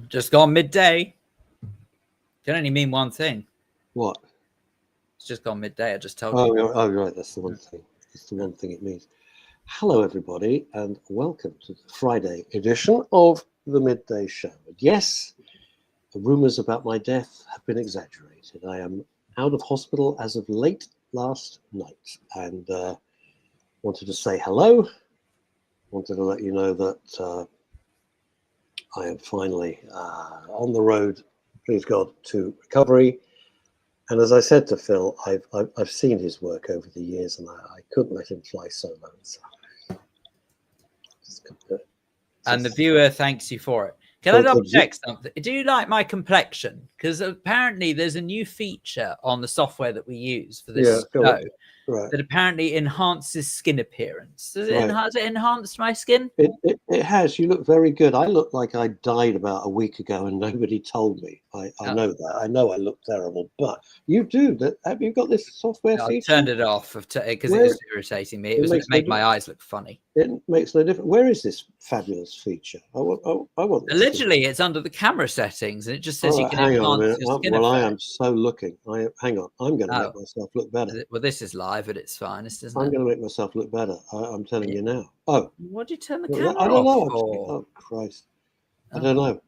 Just gone midday. Can only mean one thing. What? It's just gone midday. I just told you. Oh, right. That's the one thing. That's the one thing it means. Hello, everybody, and welcome to the Friday edition of the Midday Show. Yes, the rumours about my death have been exaggerated. I am out of hospital as of late last night, and wanted to say hello. Wanted to let you know that I am finally on the road, please God, to recovery. And as I said to Phil, I've seen his work over the years, and I couldn't let him fly solo. So and the viewer thanks you for it. Can I double check something? Do you like my complexion? Because apparently there's a new feature on the software that we use for this show that apparently enhances skin appearance. Does it enhance my skin? It has. You look very good. I look like I died about a week ago and nobody told me. I know that. I know I look terrible, but you do. Have you got this software feature? I turned it off because it was irritating me. It made my eyes look funny. It makes no difference. Where is this fabulous feature? I want this. Literally, it's under the camera settings, and it just says you can hang on a enhance minute. your skin Well, effect. I am so looking. Hang on. I'm going to make myself look better. Well, this is live at its finest, isn't it? I'm going to make myself look better. I'm telling you now. Oh, what did you turn the camera I don't know. off for? Oh Christ! I don't know.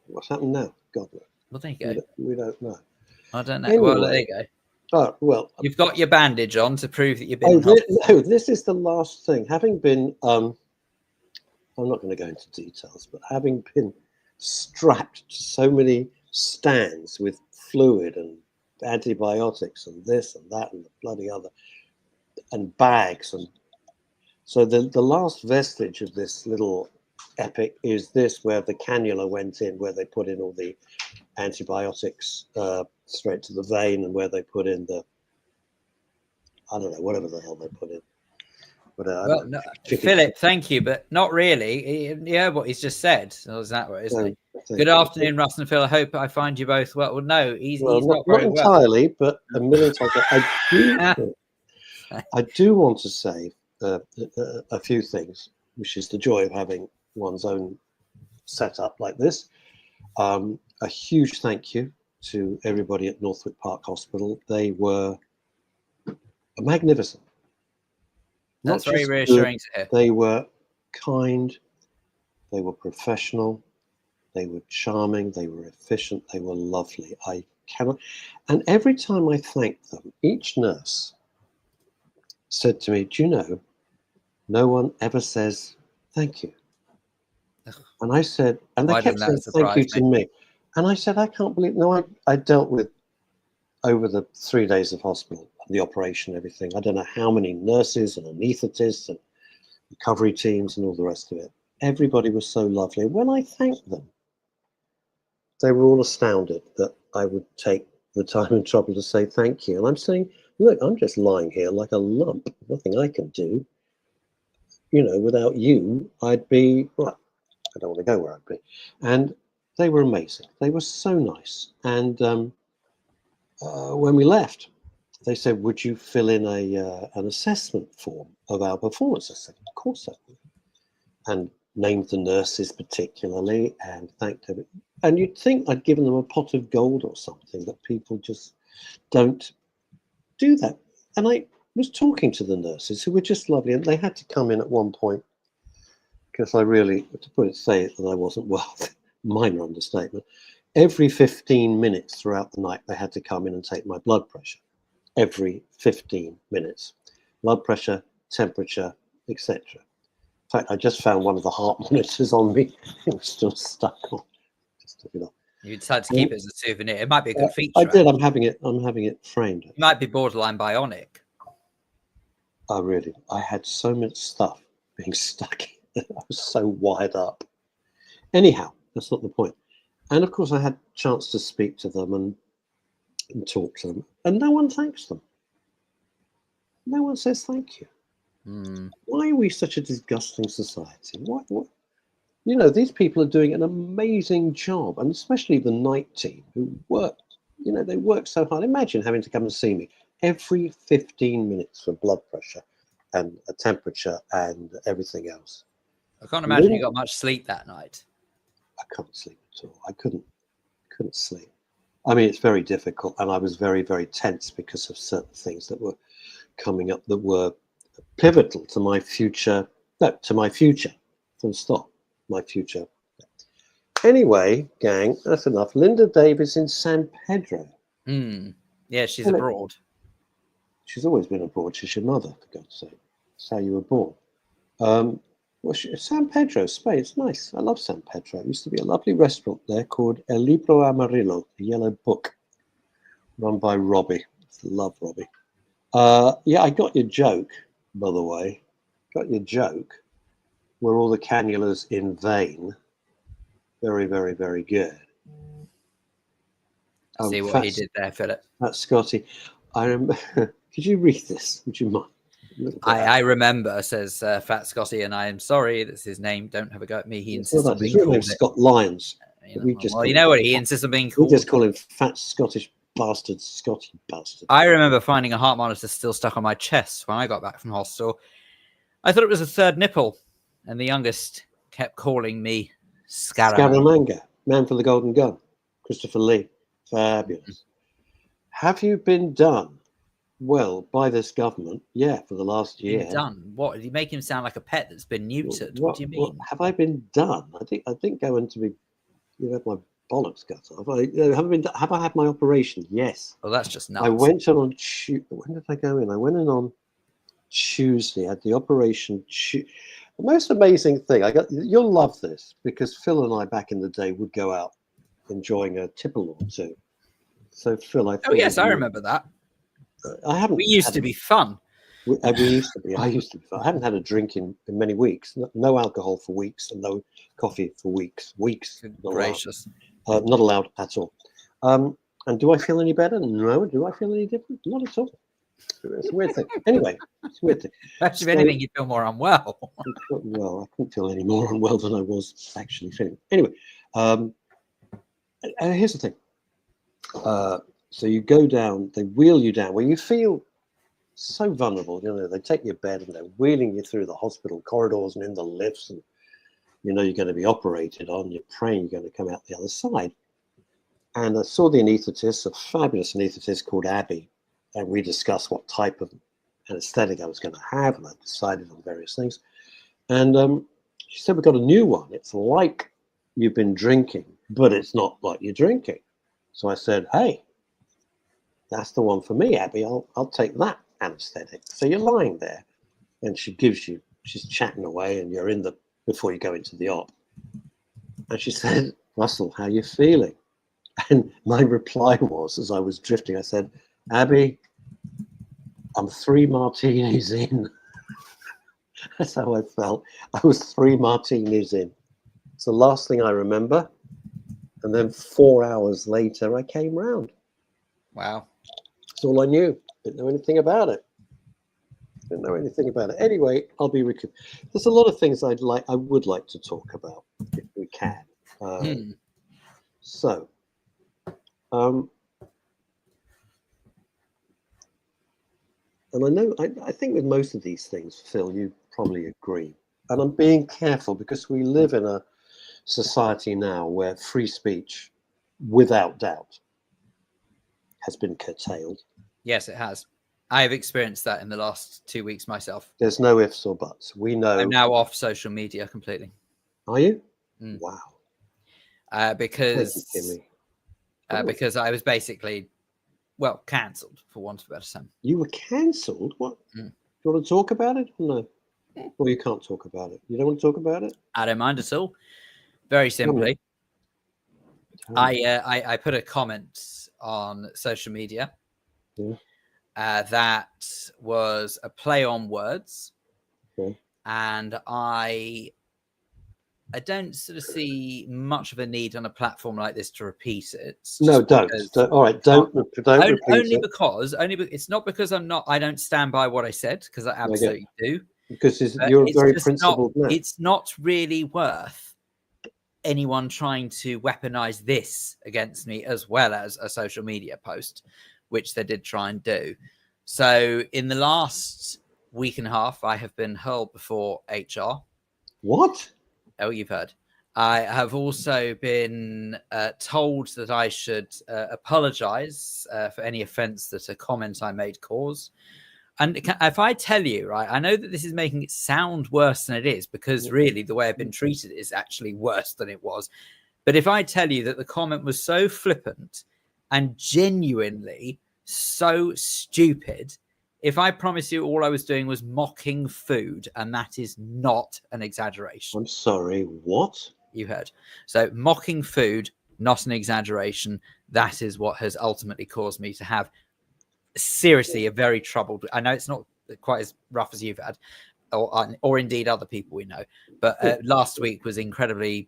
What's happened now? God knows. Well, there you go. We don't know. I don't know. Anyway, well, there you go. Oh well. You've got your bandage on to prove that you've been. No, this is the last thing. Having been, I'm not going to go into details, but having been strapped to so many stands with fluid and antibiotics and this and that and the bloody other, and bags, and so the last vestige of this little epic is this, where the cannula went in, where they put in all the antibiotics straight to the vein, and where they put in the, I don't know, whatever the hell they put in. But, well, no, Philip, thank you, but not really. Yeah, what he's just said. So is that right, isn't it? Good afternoon, Russ and Phil. I hope I find you both well. Well, no, he's not very well. Not entirely, but a minute ago, I do want to say a few things, which is the joy of having one's own setup like this. A huge thank you to everybody at Northwick Park Hospital. They were magnificent. That's very reassuring to hear. They were kind, they were professional, they were charming, they were efficient, they were lovely. And every time I thanked them, each nurse said to me, do you know, no one ever says thank you. And I said, and they kept saying thank you to me. And I said, I can't believe, no, I dealt with, over the 3 days of hospital, the operation, everything, I don't know how many nurses and anaesthetists and recovery teams and all the rest of it. Everybody was so lovely. When I thanked them, they were all astounded that I would take the time and trouble to say thank you. And I'm saying, look, I'm just lying here like a lump, nothing I can do. You know, without you, I'd be, well, I don't want to go where I'd be. And they were amazing. They were so nice. And when we left, they said, would you fill in an assessment form of our performance? I said, of course I would. And named the nurses particularly and thanked them. And you'd think I'd given them a pot of gold or something, that people just don't do that. And I was talking to the nurses who were just lovely, and they had to come in at one point because I really, say it that I wasn't well, minor understatement. Every 15 minutes throughout the night, they had to come in and take my blood pressure. Every 15 minutes, blood pressure, temperature, etc. In fact, I just found one of the heart monitors on me. It was still stuck on. Just took it off. You decided to keep it as a souvenir. It might be a good feature. I did. I'm having it framed. It might be borderline bionic. Oh, really? I had so much stuff being stuck. I was so wired up. Anyhow, that's not the point. And of course, I had a chance to speak to them and talk to them, and no one thanks them. No one says thank you. Why are we such a disgusting society? What? You know, these people are doing an amazing job, and especially the night team who work. You know, they work so hard. Imagine having to come and see me every 15 minutes for blood pressure and a temperature and everything else. I can't imagine you got much sleep that night. I can't sleep at all. I couldn't sleep. I mean, it's very difficult, and I was very, very tense because of certain things that were coming up that were pivotal to my future. No, to my future. Full stop. My future. Anyway, gang, that's enough. Linda Davis in San Pedro. Yeah, she's abroad. She's always been abroad. She's your mother, for God's sake. That's how you were born. San Pedro, Spain. It's nice. I love San Pedro. It used to be a lovely restaurant there called El Libro Amarillo, the Yellow Book, run by Robbie. I love Robbie. Yeah, I got your joke, by the way. Got your joke. Were all the cannulas in vain? Very, very, very good. See what he did there, Philip. That's Scotty. I remember. Could you read this? Would you mind? I remember, says Fat Scotty, and I am sorry, that's his name. Don't have a go at me. He insists on being called Scott Lyons. You know what? He insists on being called. We just call him Fat Scottish Bastard, Scotty Bastard. I remember finding a heart monitor still stuck on my chest when I got back from hospital. I thought it was a third nipple, and the youngest kept calling me Scaramanga, Man for the Golden Gun, Christopher Lee. Fabulous. Have you been done? Well, by this government, yeah, for the last year. Done? What? Did you make him sound like a pet that's been neutered? What do you mean? Have I been done? I didn't go in to be. You had my bollocks cut off. Have I had my operation? Yes. Well, that's just nuts. I went on Tuesday. When did I go in? I went in on Tuesday. I had the operation. The most amazing thing you'll love this, because Phil and I back in the day would go out enjoying a tipple or two. So Phil, I remember that. I haven't. We used to be fun. We used to be. I used to be fun. I haven't had a drink in many weeks. No alcohol for weeks, and no coffee for weeks. Gracious. Not allowed at all. And do I feel any better? No. Do I feel any different? Not at all. It's a weird thing. Anyway, it's a weird thing. Actually, if anything, you feel more unwell. Well, I couldn't feel any more unwell than I was actually feeling. Anyway, here's the thing. So you go down, they wheel you down, where you feel so vulnerable. You know, they take your bed and they're wheeling you through the hospital corridors and in the lifts, and you know you're going to be operated on. You're praying you're going to come out the other side. And I saw the anaesthetist, a fabulous anaesthetist called Abby, and we discussed what type of anesthetic I was going to have, and I decided on various things. And she said, "We've got a new one. It's like you've been drinking, but it's not like you're drinking." So I said, "Hey, that's the one for me, Abby. I'll take that anesthetic." So you're lying there, and she's chatting away, and you're before you go into the op. And she said, "Russell, how you feeling?" And my reply was, as I was drifting, I said, "Abby, I'm 3 martinis in." That's how I felt. I was 3 martinis in. It's the last thing I remember. And then 4 hours later, I came round. Wow. That's all I knew. Didn't know anything about it. Anyway, I'll be recouped. There's a lot of things I would like to talk about if we can. So, and I know, I think with most of these things, Phil, you probably agree. And I'm being careful because we live in a society now where free speech, without doubt, has been curtailed. Yes, it has. I have experienced that in the last 2 weeks myself. There's no ifs or buts. We know. I'm now off social media completely. Are you? Wow. Because I was basically, cancelled, for want of a better term. You were cancelled? What? Do you want to talk about it? No. Well, you can't talk about it. You don't want to talk about it? I don't mind at all. Very simply, I put a comment on social media that was a play on words, and I don't sort of see much of a need on a platform like this to repeat it. No, don't. All right, don't repeat it. Only it's not because I don't stand by what I said, because I absolutely do. Because you're a very principled man. It's not really worth anyone trying to weaponize this against me, as well as a social media post, which they did try and do. So in the last week and a half, I have been hurled before HR. What? Oh, you've heard. I have also been told that I should apologize for any offense that a comment I made caused. And if I tell you, right, I know that this is making it sound worse than it is, because really the way I've been treated is actually worse than it was. But if I tell you that the comment was so flippant and genuinely so stupid, if I promise you all I was doing was mocking food, and that is not an exaggeration. I'm sorry, what? You heard. So mocking food, not an exaggeration. That is what has ultimately caused me to have seriously a very troubled. I know it's not quite as rough as you've had, or indeed other people we know, but last week was incredibly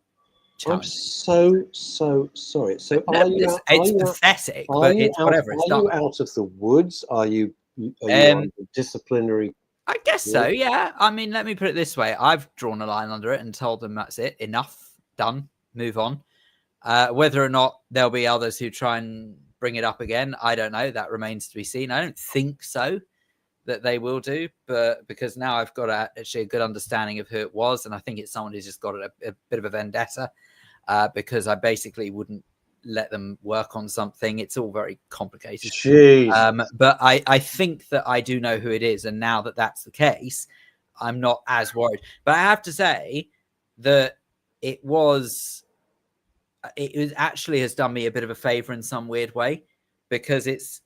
challenging. I'm so sorry. So no, it's pathetic, but it's whatever. It's done. Are you out of the woods? Are you on disciplinary? I guess so, yeah. I mean, let me put it this way. I've drawn a line under it and told them that's it. Enough. Done. Move on. Whether or not there'll be others who try and bring it up again, I don't know. That remains to be seen. I don't think so that they will do, but because now I've got actually a good understanding of who it was, and I think it's someone who's just got a bit of a vendetta, because I basically wouldn't let them work on something. It's all very complicated. But I think that I do know who it is, and now that that's the case, I'm not as worried. But I have to say that it actually has done me a bit of a favor in some weird way, because it's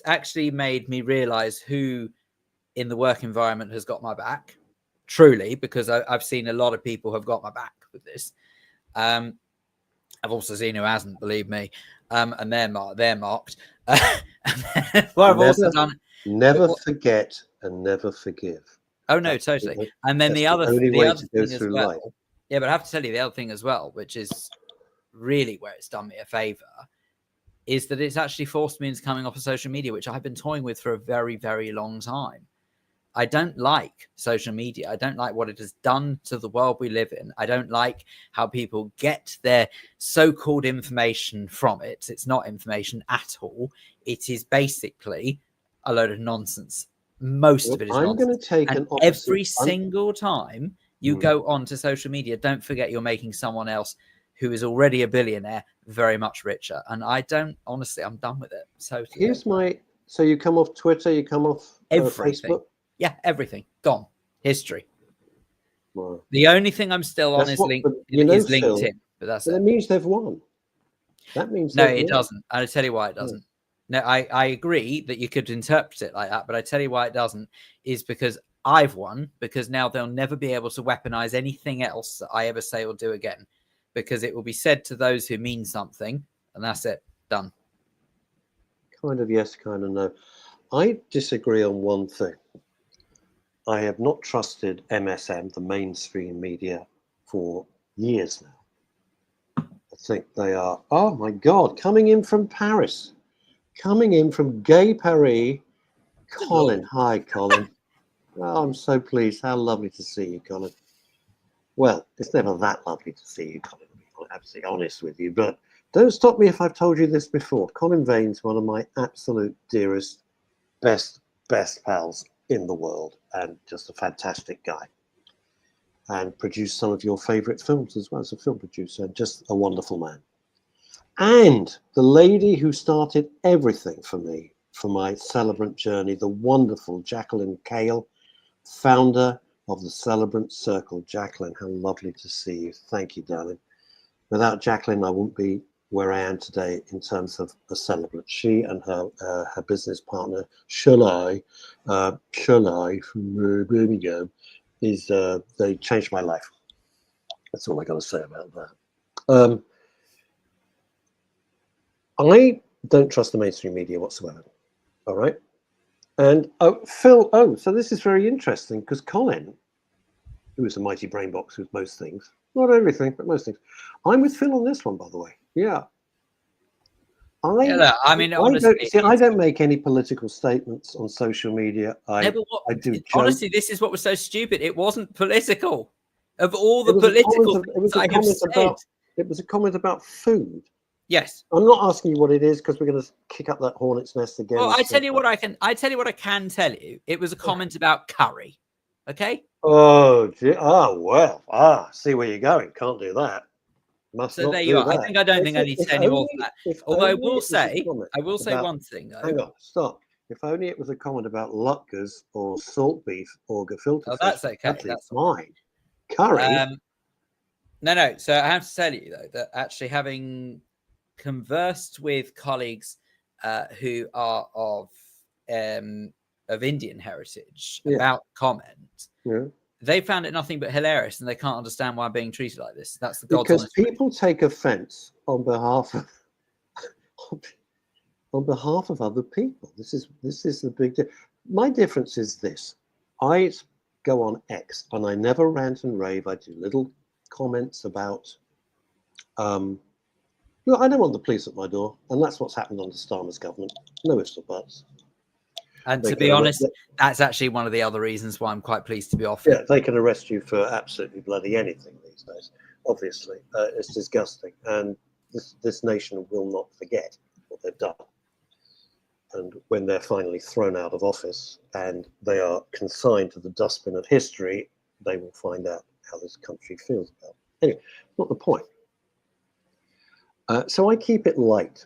actually made me realize who in the work environment has got my back, truly, because I've seen a lot of people have got my back with this. I've also seen who hasn't, believe me, and they're marked. Well, I've also done never forget and never forgive. Oh no, totally. And then the other thing as well. Life. Yeah, but I have to tell you the other thing as well, which is really where it's done me a favor, is that it's actually forced me into coming off of social media, which I've been toying with for a very, very long time. I don't like social media. I don't like what it has done to the world we live in. I don't like how people get their so-called information from it. It's not information at all. It is basically a load of nonsense. Most of it is nonsense. I'm going to take and every single time you go on to social media, don't forget you're making someone else who is already a billionaire very much richer. And I don't, honestly, I'm done with it. So so you come off Twitter, you come off everything. Facebook? Yeah, everything. Gone. History. Wow. The only thing I'm still on is LinkedIn. Phil, but that's it means they've won. That means no, it doesn't. I'll tell you why it doesn't. No, I agree that you could interpret it like that, but I tell you why it doesn't is because I've won, because now they'll never be able to weaponize anything else that I ever say or do again, because it will be said to those who mean something, and that's it. Done. Kind of yes, kind of no. I disagree on one thing. I have not trusted MSM, the mainstream media, for years now. I think they are, oh my God, coming in from Paris, coming in from Gay Paris. Colin, hi, Colin. Oh, I'm so pleased. How lovely to see you, Colin. Well, it's never that lovely to see you, Colin. I'm absolutely honest with you, but don't stop me if I've told you this before. Colin Vane's one of my absolute dearest, best pals in the world, and just a fantastic guy. And produced some of your favorite films as well as a film producer, and just a wonderful man. And the lady who started everything for me, for my celebrant journey, the wonderful Jacqueline Kale, founder of the Celebrant Circle. Jacqueline, how lovely to see you. Thank you, darling. Without Jacqueline, I wouldn't be where I am today in terms of a celebrant. She and her business partner, Shalai from Birmingham, they changed my life. That's all I got to say about that. I don't trust the mainstream media whatsoever. All right. And Phil, so this is very interesting, because Colin, who is a mighty brain box with most things, not everything, but most things. I'm with Phil on this one, by the way. Yeah. Honestly, I don't make any political statements on social media. I do. Honestly, this is what was so stupid. It wasn't political. Of all the political things I have said, it was a comment about food. Yes. I'm not asking you what it is, because we're going to kick up that hornet's nest again. Well, I tell you what I can tell you. It was a comment about curry. Okay. Oh, gee. Oh, well. See where you're going. Can't do that. So there you are. I don't think I need to say any more than that. Although I will say one thing though. Hang on, stop. If only it was a comment about latkes or salt beef or gefilte fish. That's okay. That's fine. Curry. No. So I have to tell you though that actually having conversed with colleagues who are of Indian heritage about comment, they found it nothing but hilarious, and they can't understand why I'm being treated like this. That's the God's honest truth. People take offence on behalf of other people. This is the big difference. My difference is this: I go on X and I never rant and rave. I do little comments about. I don't want the police at my door, and that's what's happened under Starmer's government. No ifs or buts. And to be honest, that's actually one of the other reasons why I'm quite pleased to be off. Yeah, they can arrest you for absolutely bloody anything these days. Obviously, it's disgusting, and this nation will not forget what they've done. And when they're finally thrown out of office and they are consigned to the dustbin of history, they will find out how this country feels about it. Anyway, not the point. So I keep it light,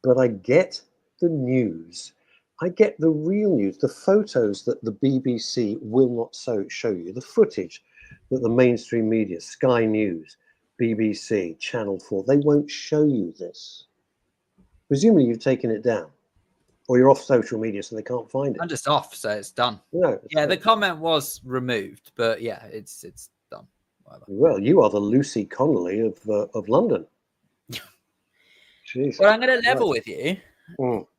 but I get the news. I get the real news, the photos that the BBC will not show you, the footage that the mainstream media, Sky News, BBC, Channel 4, they won't show you this. Presumably you've taken it down, or you're off social media so they can't find it. I'm just off, so it's done. No, the comment was removed, but yeah, it's done. Whatever. Well, you are the Lucy Connolly of London. Jeez. Well, I'm going to level with you.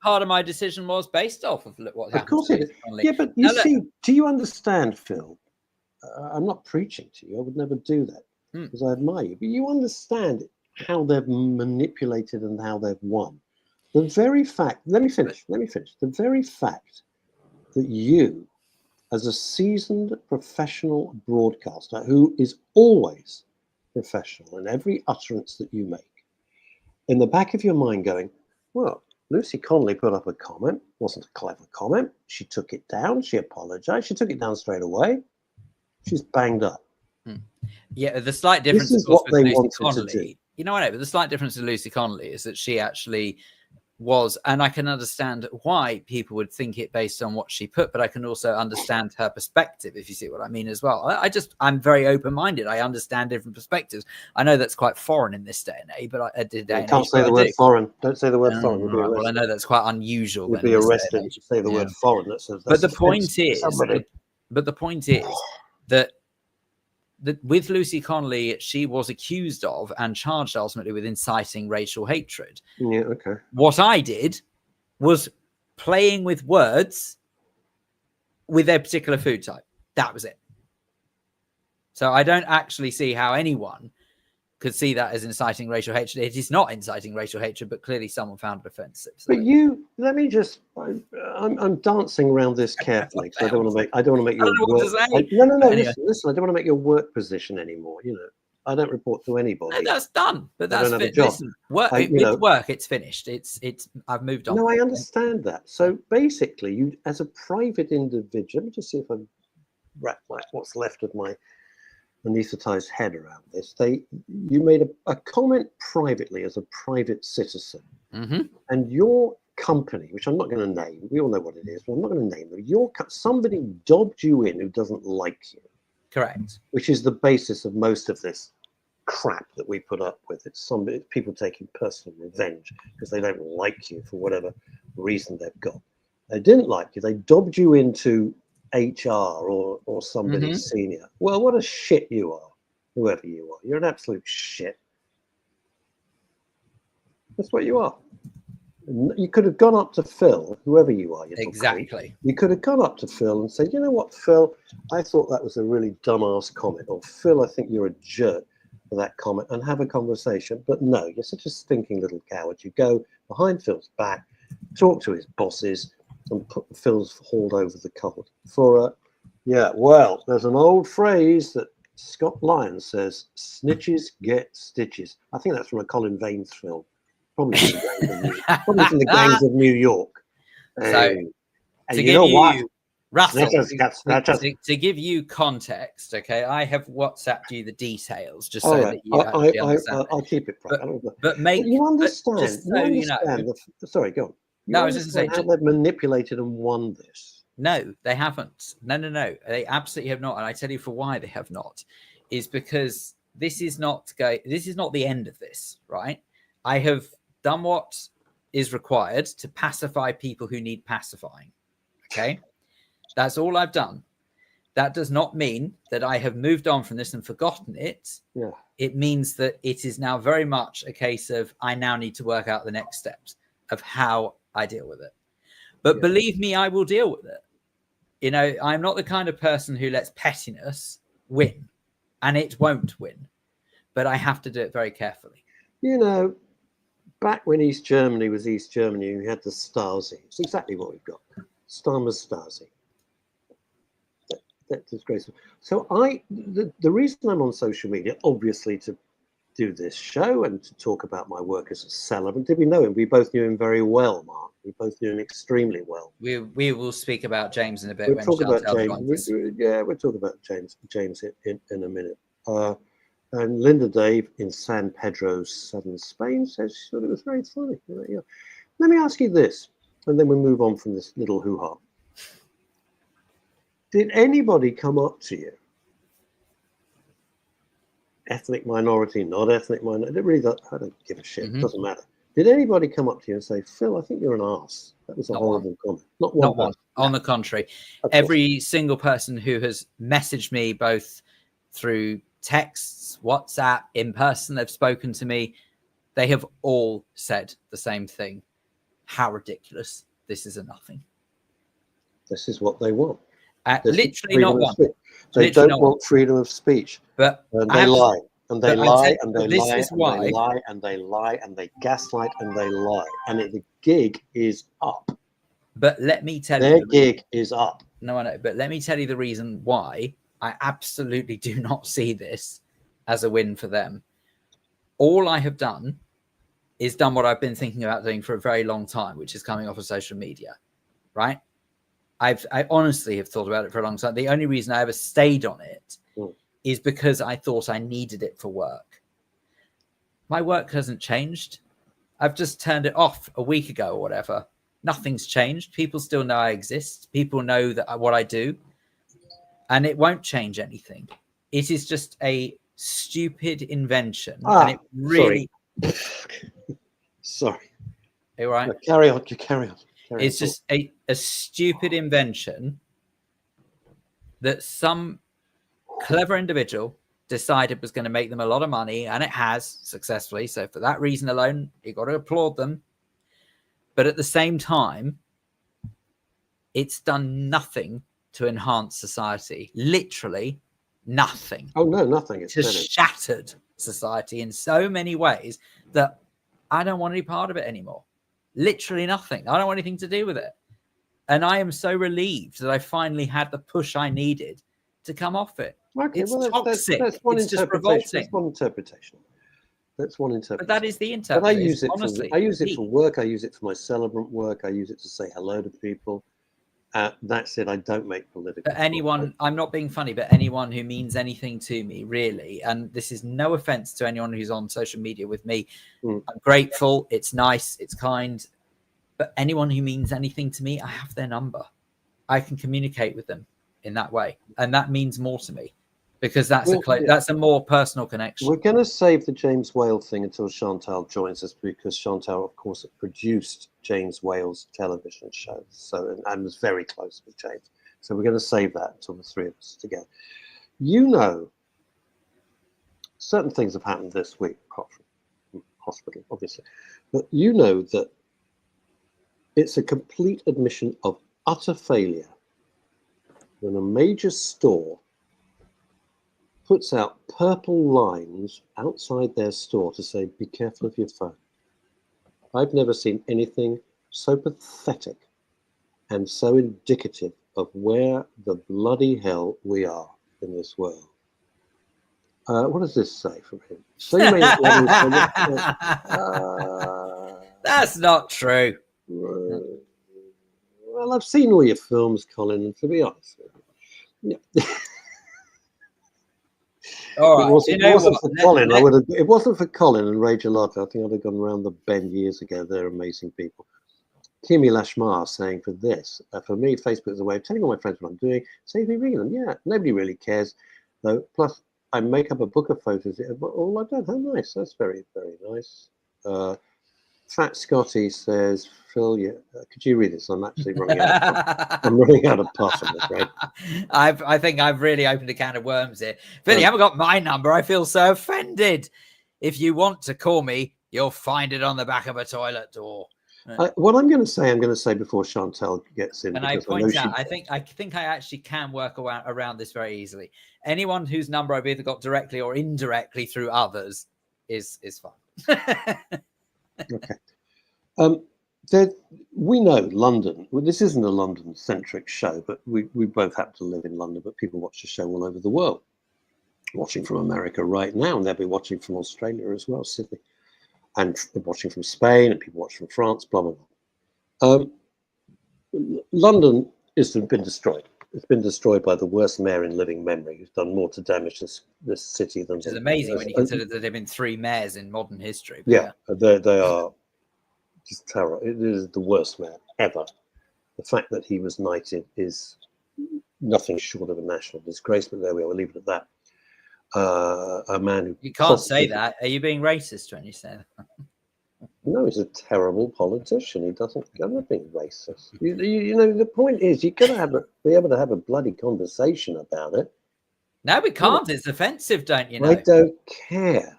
Part of my decision was based off of what happened. Of course it is. Yeah, but do you understand, Phil? I'm not preaching to you. I would never do that because I admire you. But you understand how they've manipulated and how they've won. The very fact, let me finish. The very fact that you, as a seasoned professional broadcaster who is always professional in every utterance that you make, in the back of your mind going, well, Lucy Connolly put up a comment, wasn't a clever comment. She took it down. She apologized. She took it down straight away. She's banged up. Yeah, the slight difference is what they wanted to do. You know what I know, but the slight difference with Lucy Connolly is that she actually was, and I can understand why people would think it based on what she put, but I can also understand her perspective, if you see what I mean as well. I'm very open-minded. I understand different perspectives. I know that's quite foreign in this day and age, but you can't say the word foreign. Don't say the word foreign. Right. Well, I know that's quite unusual. You'd be arrested if you say the word foreign. But the point is that with Lucy Connolly, she was accused of and charged ultimately with inciting racial hatred. Yeah, okay. What I did was playing with words with their particular food type. That was it. So I don't actually see how anyone could see that as inciting racial hatred. It is not inciting racial hatred, but clearly someone found it offensive. So. But let me just, I'm dancing around this carefully because I don't want to make your work. No. Anyway. Listen, I don't want to make your work position anymore. You know, I don't report to anybody. No, that's done. But that's listen, work. It's finished. I've moved on. No, I understand that. So basically, you, as a private individual, let me just see if I wrap what's left of my anesthetized head around this. You made a comment privately as a private citizen, and your company, which I'm not going to name, we all know what it is, but I'm not going to name them. Somebody dobbed you in who doesn't like you. Correct. Which is the basis of most of this crap that we put up with. It's people taking personal revenge because they don't like you for whatever reason they've got. They didn't like you. They dobbed you into HR or somebody senior. Well, what a shit you are, whoever you are. You're an absolute shit. That's what you are. You could have gone up to Phil, whoever you are. Exactly. You could have gone up to Phil and said, you know what, Phil, I thought that was a really dumbass comment. Or Phil, I think you're a jerk for that comment, and have a conversation. But no, you're such a stinking little coward. You go behind Phil's back, talk to his bosses, and put Phil's hauled over the cold for well, there's an old phrase that Scott Lyons says, snitches get stitches. I think that's from a Colin Vaines film, probably from the Gangs of New York. And you know what? Russell, to give you context, okay, I have WhatsApped you the details just so that you actually understand. I'll keep it private. But you understand. Sorry, go on. No, I was just saying how they've manipulated and won this. No, they haven't. No. They absolutely have not. And I tell you for why they have not, is because this is not the end of this, right? I have done what is required to pacify people who need pacifying. Okay. That's all I've done. That does not mean that I have moved on from this and forgotten it. Yeah. It means that it is now very much a case of I now need to work out the next steps of how I deal with it. But believe me, I will deal with it. You know, I'm not the kind of person who lets pettiness win, and it won't win. But I have to do it very carefully. You know, back when East Germany was East Germany, we had the Stasi. It's exactly what we've got. Starmer's Stasi. That's disgraceful. So the reason I'm on social media, obviously to do this show and to talk about my work as a celebrant. Did we know him? We both knew him very well, Mark. We both knew him extremely well. We will speak about James in a bit. We'll talk about James. We'll talk about James in a minute. And Linda Dave in San Pedro, southern Spain, says she thought it was very funny. Let me ask you this, and then we'll move on from this little hoo-ha. Did anybody come up to you, ethnic minority, not ethnic minority, I don't give a shit, it doesn't matter. Did anybody come up to you and say, Phil, I think you're an arse? That was a horrible comment. Not one. On the contrary, every single person who has messaged me, both through texts, WhatsApp, in person, they've spoken to me, they have all said the same thing. How ridiculous. This is a nothing. This is what they want. Literally not one. They don't want freedom of speech. But they lie. And they lie, and they lie, and they lie, and they lie, and they gaslight, and they lie. And the gig is up. But let me tell you. Their gig is up. No, I know. But let me tell you the reason why I absolutely do not see this as a win for them. All I have done is done what I've been thinking about doing for a very long time, which is coming off of social media, right? I honestly have thought about it for a long time. The only reason I ever stayed on it is because I thought I needed it for work. My work hasn't changed. I've just turned it off a week ago or whatever. Nothing's changed. People still know I exist. People know that what I do, and it won't change anything. It is just a stupid invention. And it really... Sorry. All right. No, carry on. It's just a stupid invention that some clever individual decided was going to make them a lot of money, and it has successfully. So for that reason alone, you got to applaud them. But at the same time, it's done nothing to enhance society. Literally nothing. Oh no, nothing. It's just shattered society in so many ways that I don't want any part of it anymore. Literally nothing. I don't want anything to do with it. And I am so relieved that I finally had the push I needed to come off it. Okay, it's toxic. It's just revolting. That's one interpretation. But that is the interpretation. But I use it. Honestly, I use it for work. I use it for my celebrant work. I use it to say hello to people. That's it. I don't make political. But anyone, I'm not being funny, but anyone who means anything to me, really, and this is no offense to anyone who's on social media with me. I'm grateful. It's nice. It's kind. But anyone who means anything to me, I have their number. I can communicate with them in that way, and that means more to me because that's a more personal connection. We're going to save the James Whale thing until Chantal joins us, because Chantal, of course, produced James Whale's television show, and was very close with James. So we're going to save that until the three of us together. You know, certain things have happened this week, apart from hospital, obviously, but you know that it's a complete admission of utter failure when a major store puts out purple lines outside their store to say, be careful of your phone. I've never seen anything so pathetic and so indicative of where the bloody hell we are in this world. What does this say from him? So you may That's not true. well, I've seen all your films, Colin, and to be honest with you, yeah. All right. It wasn't for Colin. It wasn't for Colin and Ray Gelato. I think I'd have gone around the bend years ago. They're amazing people. Kimi Lashmar saying for this, for me, Facebook is a way of telling all my friends what I'm doing, save me ringing them. Yeah, nobody really cares, though. Plus, I make up a book of photos. All I've done. How nice. That's very, very nice. Fat Scotty says, Phil, could you read this? I'm actually running out of puff. I'm running out of puff, I'm afraid. I think I've really opened a can of worms here. Phil, you haven't got my number. I feel so offended. If you want to call me, you'll find it on the back of a toilet door. What I'm going to say before Chantal gets in. And I point out, I think I actually can work around this very easily. Anyone whose number I've either got directly or indirectly through others is fine. Okay. We know London. Well, this isn't a London-centric show, but we both happen to live in London. But people watch the show all over the world, watching from America right now, and they'll be watching from Australia as well, Sydney. And watching from Spain, and people watch from France, blah, blah, blah. London has been destroyed. It's been destroyed by the worst mayor in living memory, who's done more to damage this city than... Which is amazing when you consider that there have been 3 mayors in modern history. Yeah, they are just terrible. It is the worst mayor ever. The fact that he was knighted is nothing short of a national disgrace, but there we are, we'll leave it at that. A man who... You can't say that. Are you being racist when you say that? No, he's a terrible politician. He doesn't... I'm not being racist. You know, the point is, you've got to be able to have a bloody conversation about it. No, we can't. It's offensive, don't you know? I don't care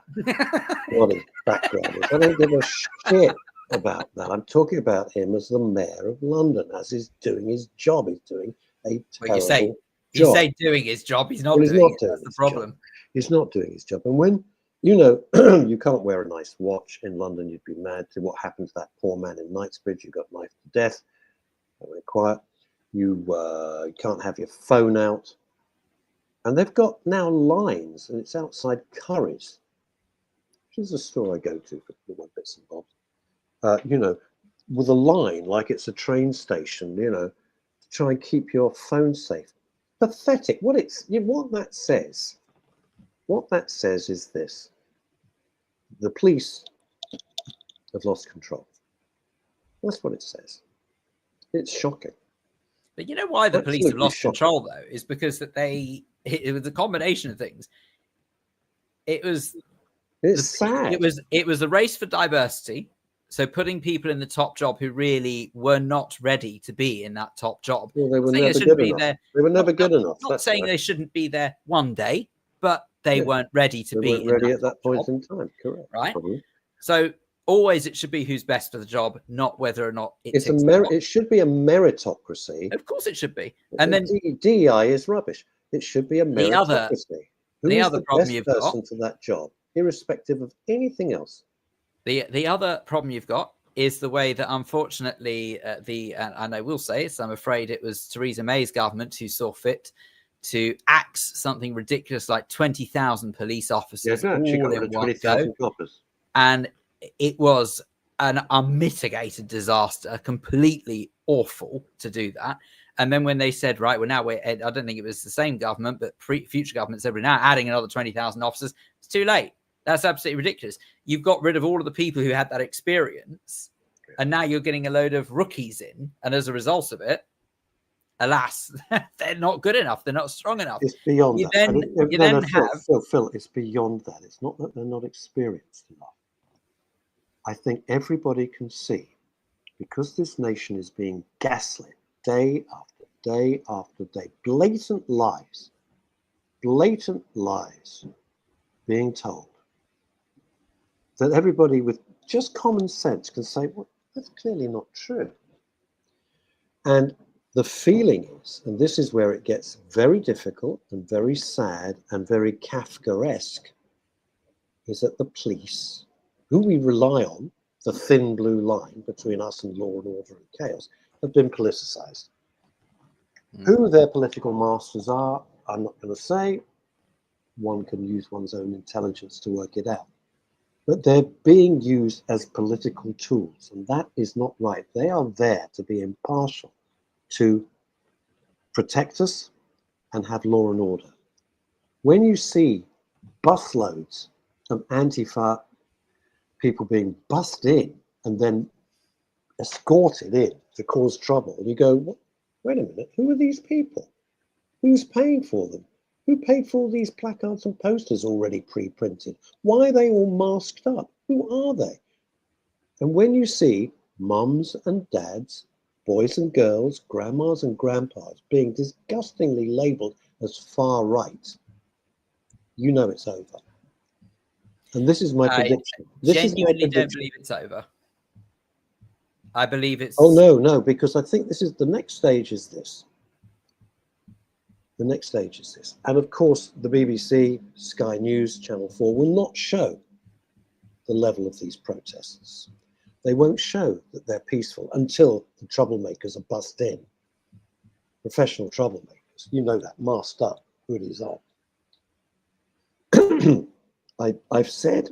what his background is. I don't give a shit about that. I'm talking about him as the mayor of London, as he's doing his job. He's doing a terrible job. You say doing his job. He's not doing it. That's the problem. He's not doing his job. And when, you know, you can't wear a nice watch in London, you'd be mad to what happened to that poor man in Knightsbridge who got knifed to death. Very quiet. You can't have your phone out. And they've got now lines, and it's outside Curry's, which is a store I go to for my bits and bobs. You know, with a line like it's a train station, you know, to try and keep your phone safe. Pathetic. What that says is this: the police have lost control. That's what it says. It's shocking. But you know why the police have lost control, though, is because that it was a combination of things. It's sad. It was a race for diversity. So putting people in the top job who really were not ready to be in that top job. Well, they were never good enough. They were never good enough. Not saying they shouldn't be there one day, but they weren't ready to be. They weren't ready at that point in time. Correct. Right. Probably. So always it should be who's best for the job, not whether or not it should be a meritocracy. Of course it should be. And then DEI is rubbish. It should be a meritocracy. The other problem you've got for that job, irrespective of anything else. The other problem you've got is the way that, unfortunately, and I will say this, I'm afraid it was Theresa May's government who saw fit to axe something ridiculous like 20,000 police officers all in one go. And it was an unmitigated disaster, completely awful to do that. And then when they said, right, well, now I don't think it was the same government, but future governments every now adding another 20,000 officers, it's too late. That's absolutely ridiculous. You've got rid of all of the people who had that experience, and now you're getting a load of rookies in. And as a result of it, alas, they're not good enough. They're not strong enough. It's beyond that. Phil, it's beyond that. It's not that they're not experienced enough. I think everybody can see, because this nation is being gaslit day after day after day, blatant lies being told, that everybody with just common sense can say, well, that's clearly not true. And the feeling is, and this is where it gets very difficult and very sad and very Kafkaesque, is that the police, who we rely on, the thin blue line between us and law and order and chaos, have been politicized. Who their political masters are, I'm not going to say. One can use one's own intelligence to work it out. But they're being used as political tools, and that is not right. They are there to be impartial. to protect us and have law and order. When you see busloads of Antifa people being bussed in and then escorted in to cause trouble, and you go, wait a minute, who are these people? Who's paying for them? Who paid for all these placards and posters already pre-printed? Why are they all masked up? Who are they? And when you see mums and dads, boys and girls, grandmas and grandpas being disgustingly labelled as far right, you know it's over. And this is my prediction. I genuinely don't believe it's over. I believe it's... Oh, no, because I think this is the next stage is this. The next stage is this. And of course, the BBC, Sky News, Channel 4 will not show the level of these protests. They won't show that they're peaceful until the troublemakers are bussed in. Professional troublemakers, you know that, masked up, hoodies on. I've said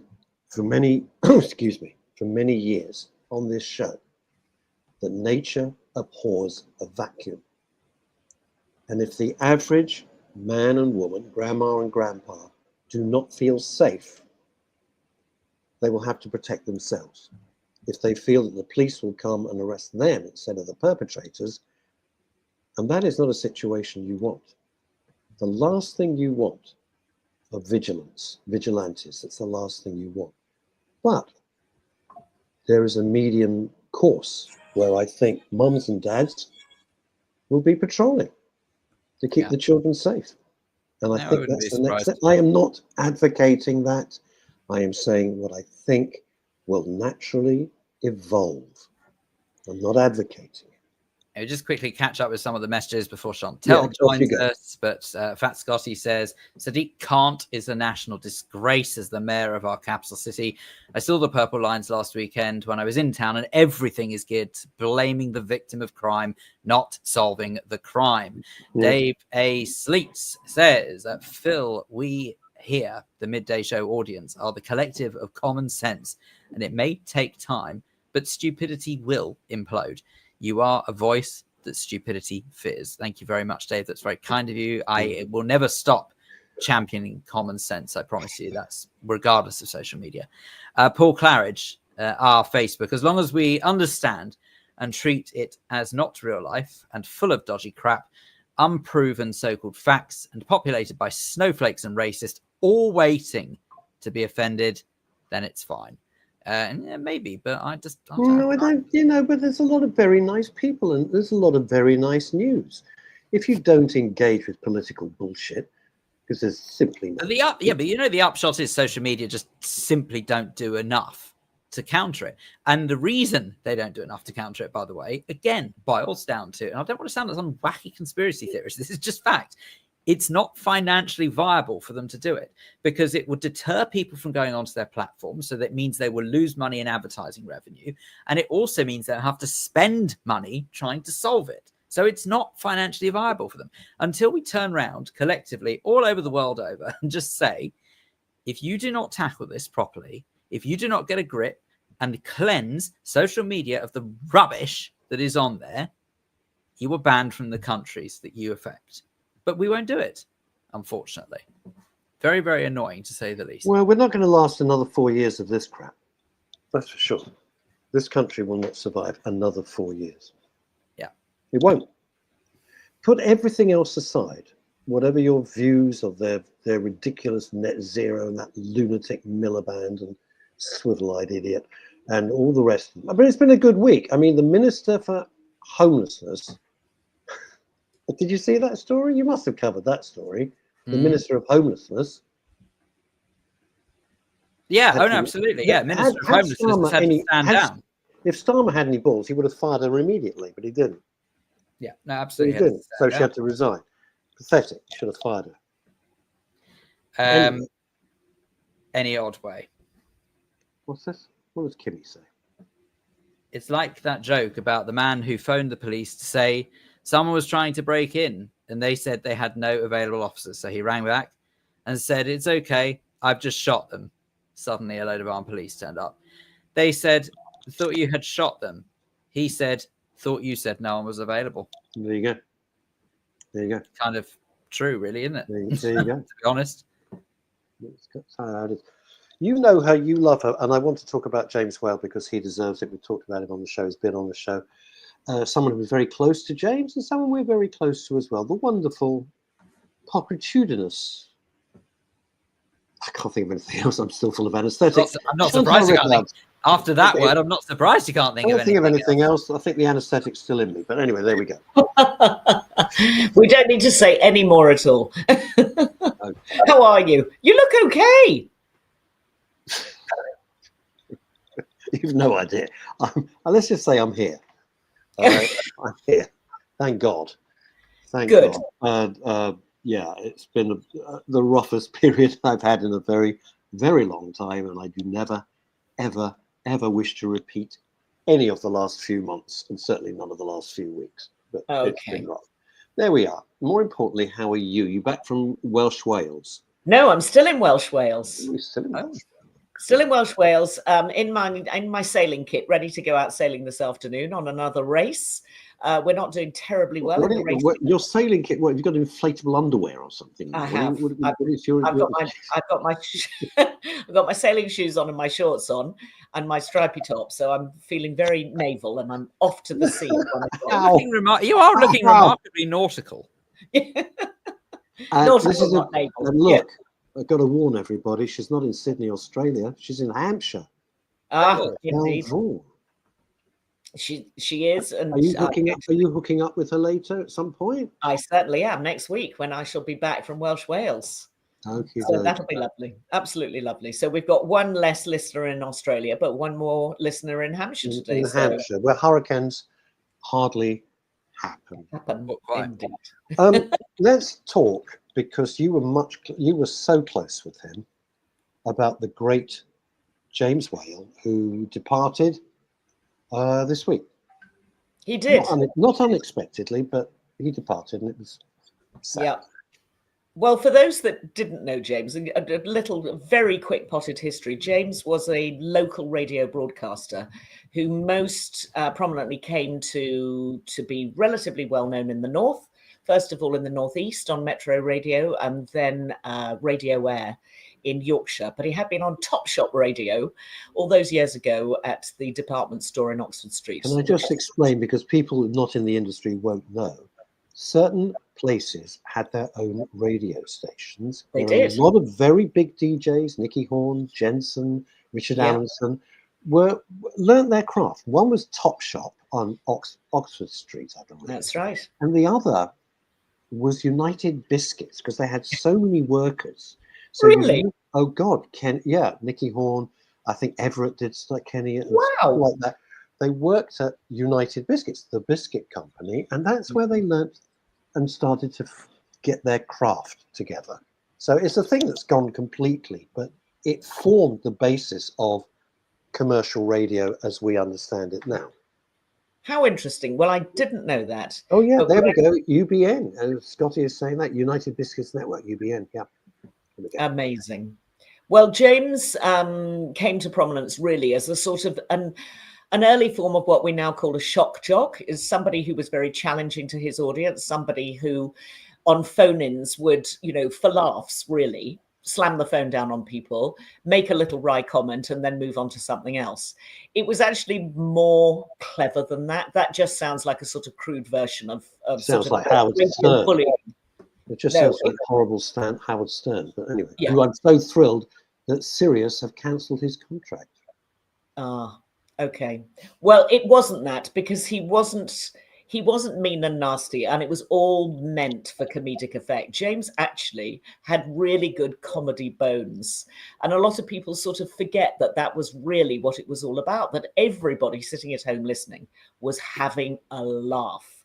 for many, for many years on this show that nature abhors a vacuum. And if the average man and woman, grandma and grandpa, do not feel safe, they will have to protect themselves. If they feel that the police will come and arrest them instead of the perpetrators, and that is not a situation you want. The last thing you want are vigilantes. That's the last thing you want. But there is a medium course where I think mums and dads will be patrolling to keep the children safe. And I think that's the next step. I am not advocating that. I am saying what I think will naturally evolve. I'm not advocating it. I'll just quickly catch up with some of the messages before Chantal joins us. But Fat Scotty says, Sadiq Khan is a national disgrace as the mayor of our capital city. I saw the purple lines last weekend when I was in town, and everything is geared to blaming the victim of crime, not solving the crime. Dave A. Sleets says, Phil, we here, the Midday Show audience, are the collective of common sense, and it may take time, but stupidity will implode. You are a voice that stupidity fears. Thank you very much, Dave. That's very kind of you. I will never stop championing common sense. I promise you. That's regardless of social media. Paul Claridge, our Facebook, as long as we understand and treat it as not real life and full of dodgy crap, unproven so-called facts and populated by snowflakes and racists, all waiting to be offended, then it's fine. Maybe, but I don't. But there's a lot of very nice people and there's a lot of very nice news. If you don't engage with political bullshit, because there's simply no. But the upshot is social media just simply don't do enough to counter it. And the reason they don't do enough to counter it, by the way, again, boils down to, and I don't want to sound like some wacky conspiracy theorist, this is just fact. It's not financially viable for them to do it because it would deter people from going onto their platform. So that means they will lose money in advertising revenue. And it also means they'll have to spend money trying to solve it. So it's not financially viable for them until we turn around collectively all over the world over and just say, if you do not tackle this properly, if you do not get a grip and cleanse social media of the rubbish that is on there, you are banned from the countries that you affect. But we won't do it, unfortunately. Very, very annoying, to say the least. Well, we're not going to last another 4 years of this crap. That's for sure. This country will not survive another 4 years. Yeah. It won't. Put everything else aside, whatever your views of their ridiculous net zero and that lunatic Miliband and swivel-eyed idiot and all the rest of them. But it's been a good week. I mean, the Minister for Homelessness... Did you see that story? You must have covered that story. The Minister of Homelessness. Yeah, absolutely. Yeah, Minister of Homelessness had to stand down. If Starmer had any balls, he would have fired her immediately, but he didn't. Yeah, no, absolutely. He didn't, so she had to resign. Pathetic. He should have fired her. Any odd way. What's this? What does Kimmy say? It's like that joke about the man who phoned the police to say someone was trying to break in and they said they had no available officers. So he rang back and said, it's okay, I've just shot them. Suddenly a load of armed police turned up. They said, thought you had shot them. He said, thought you said no one was available. There you go. There you go. Kind of true, really, isn't it? There you go. To be honest. You know her, you love her, and I want to talk about James Whale because he deserves it. We've talked about him on the show. He's been on the show. Someone who was very close to James and someone we're very close to as well. The wonderful, pulchritudinous. I can't think of anything else. I'm still full of anaesthetic. I'm not surprised. After that word, I'm not surprised you can't think of anything else. I think the anaesthetic's still in me. But anyway, there we go. We don't need to say any more at all. Okay. How are you? You look okay. You've no idea. Let's just say I'm here. I'm here. Thank God. Thank God. Yeah, it's been the roughest period I've had in a very, very long time, and I do never, ever, ever wish to repeat any of the last few months, and certainly none of the last few weeks. But it's been rough. There we are. More importantly, how are you? You back from Welsh Wales? No, I'm still in Welsh Wales. You're still in Welsh? Still in Welsh Wales, in my sailing kit, ready to go out sailing this afternoon on another race. We're not doing terribly well. Your sailing kit, what, have you got inflatable underwear or something? I have. I've got my sailing shoes on and my shorts on and my stripy top. So I'm feeling very naval and I'm off to the sea. You are looking remarkably nautical. Nautical, not naval. And look. Yeah. I've got to warn everybody, she's not in Sydney, Australia. She's in Hampshire. Indeed. She is. And are you hooking up with her later at some point? I certainly am, next week when I shall be back from Welsh Wales. Okay. So that'll be lovely. Absolutely lovely. So we've got one less listener in Australia, but one more listener in Hampshire today. Hampshire, where hurricanes hardly happen. Indeed. Let's talk, because you were so close with him, about the great James Whale, who departed this week. He did. Not unexpectedly, but he departed, and it was sad. Yeah. Well, for those that didn't know James, a little very quick potted history. James was a local radio broadcaster who most prominently came to be relatively well known in the north. First of all, in the northeast on Metro Radio, and then Radio Air in Yorkshire. But he had been on Top Shop Radio all those years ago at the department store in Oxford Street. Can I just explain, because people not in the industry won't know, certain places had their own radio stations. They did. A lot of very big DJs, Nicky Horn, Jensen, Richard Allenson, learnt their craft. One was Top Shop on Oxford Street, I believe. That's right. And the other was United Biscuits, because they had so many workers. So really? Oh God, Nicky Horn. I think Everett did like Kenny. Wow. Like that. They worked at United Biscuits, the biscuit company, and that's where they learnt and started to get their craft together. So it's a thing that's gone completely, but it formed the basis of commercial radio as we understand it now. How interesting. Well, I didn't know that. Oh, yeah, there we go. UBN. And Scotty is saying that. United Biscuits Network, UBN. Yeah. Amazing. Well, James came to prominence really as a sort of an early form of what we now call a shock jock, is somebody who was very challenging to his audience, somebody who on phone-ins would, for laughs, really, slam the phone down on people, make a little wry comment, and then move on to something else. It was actually more clever than that. That just sounds like a sort of crude version of sounds like Howard Stern. It just sounds like horrible Howard Stern. But anyway, I'm so thrilled that Sirius have cancelled his contract. Okay. Well, it wasn't that, because he wasn't mean and nasty, and it was all meant for comedic effect. James actually had really good comedy bones, and a lot of people sort of forget that was really what it was all about, that everybody sitting at home listening was having a laugh.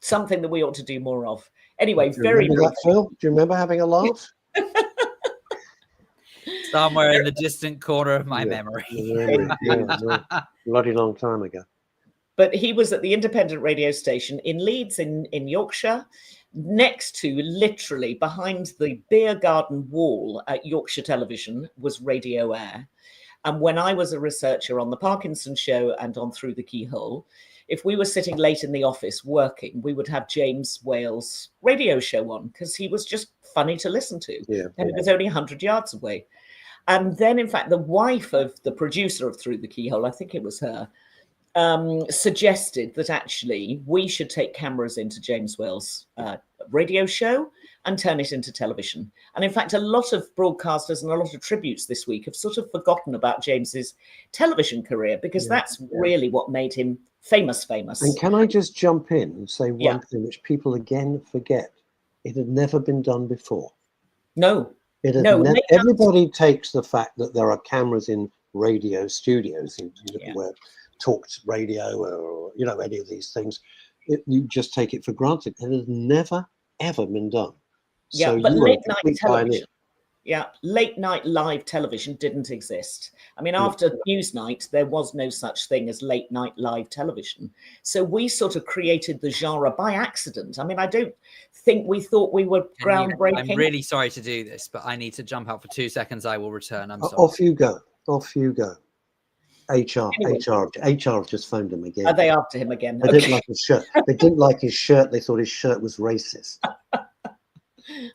Something that we ought to do more of. Anyway, Phil? Do you remember having a laugh? Somewhere in the distant corner of my memory. Bloody long time ago. But he was at the independent radio station in Leeds in Yorkshire, next to, literally behind the beer garden wall at Yorkshire Television, was Radio Air. And when I was a researcher on the Parkinson Show and on Through the Keyhole, if we were sitting late in the office working, we would have James Whale's radio show on because he was just funny to listen to. And it was only 100 yards away. And then, in fact, the wife of the producer of Through the Keyhole, I think it was her, suggested that actually we should take cameras into James Whale's radio show and turn it into television. And in fact, a lot of broadcasters and a lot of tributes this week have sort of forgotten about James's television career, because that's really what made him famous. And can I just jump in and say one thing which people again forget? It had never been done before. No. Everybody takes the fact that there are cameras in radio studios, where talked radio or, you know, any of these things. You just take it for granted. It has never, ever been done. Yeah, so but late night television. Late night live television didn't exist. I mean, after Newsnight, there was no such thing as late night live television. So we sort of created the genre by accident. I mean, I don't think we thought we were groundbreaking. I'm really sorry to do this, but I need to jump out for 2 seconds. I will return. I'm sorry. Off you go. HR have just phoned him again. Are they after him again? They didn't like his shirt. They didn't like his shirt. They thought his shirt was racist.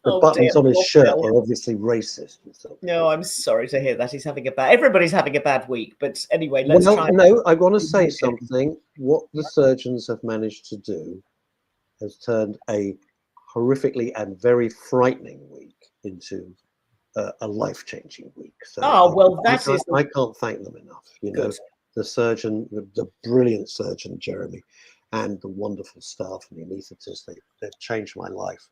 The buttons on his shirt are obviously racist. No, I'm sorry to hear that. Everybody's having a bad week. But anyway, let's try. No, I want to say something. What the surgeons have managed to do has turned a horrifically and very frightening week into a life-changing week. So I can't thank them enough. You know, the surgeon, the brilliant surgeon Jeremy, and the wonderful staff and the anaesthetists, they've changed my life,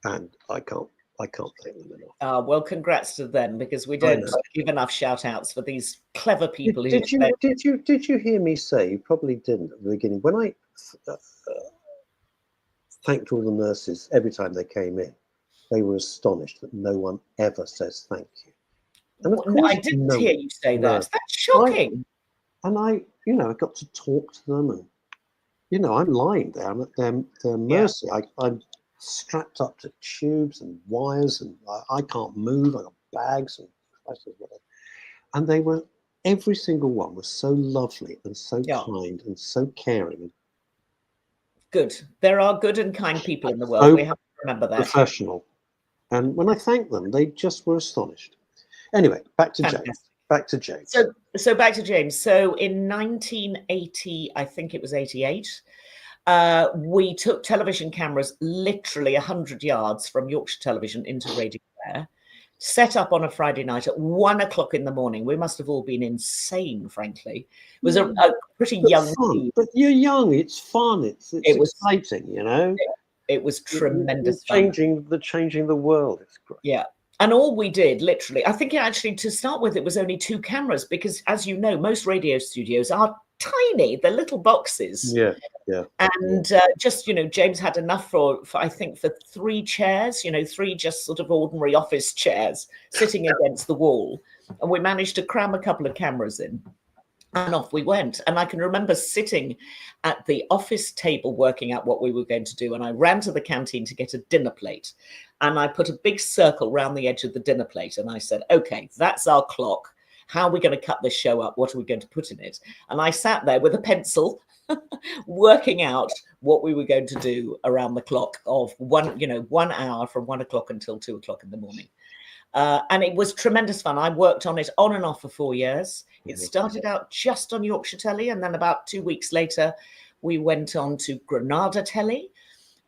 and I can't thank them enough. Well, congrats to them, because we don't give enough shout-outs for these clever people. Did you hear me say? You probably didn't at the beginning when I thanked all the nurses every time they came in. They were astonished that no one ever says thank you. And of course, I didn't hear you say that. That's shocking. I got to talk to them, and I'm lying there. I'm at their mercy. I'm strapped up to tubes and wires, and I can't move. I got bags and whatever. And they were, every single one was so lovely and so kind and so caring. Good. There are good and kind people in the world. We have to remember that. Professional. And when I thanked them, they just were astonished. Anyway, back to James. So back to James. So in 1980, I think it was 88, we took television cameras literally 100 yards from Yorkshire Television into Radio Air, set up on a Friday night at 1 o'clock in the morning. We must have all been insane, frankly. It was a pretty young team. But you're young. It's fun. It's exciting, you know. It was tremendous. Changing the world. It's great. Yeah. And all we did, literally, I think actually to start with, it was only 2 cameras, because as you know, most radio studios are tiny. They're little boxes. Yeah. And just, James had enough for I think for 3 chairs, 3 just sort of ordinary office chairs sitting against the wall. And we managed to cram a couple of cameras in. And off we went. And I can remember sitting at the office table working out what we were going to do. And I ran to the canteen to get a dinner plate. And I put a big circle around the edge of the dinner plate. And I said, okay, that's our clock. How are we going to cut this show up? What are we going to put in it? And I sat there with a pencil working out what we were going to do around the clock of 1 hour from 1 o'clock until 2 o'clock in the morning. And it was tremendous fun. I worked on it on and off for 4 years. It started out just on Yorkshire Telly, and then about 2 weeks later, we went on to Granada Telly,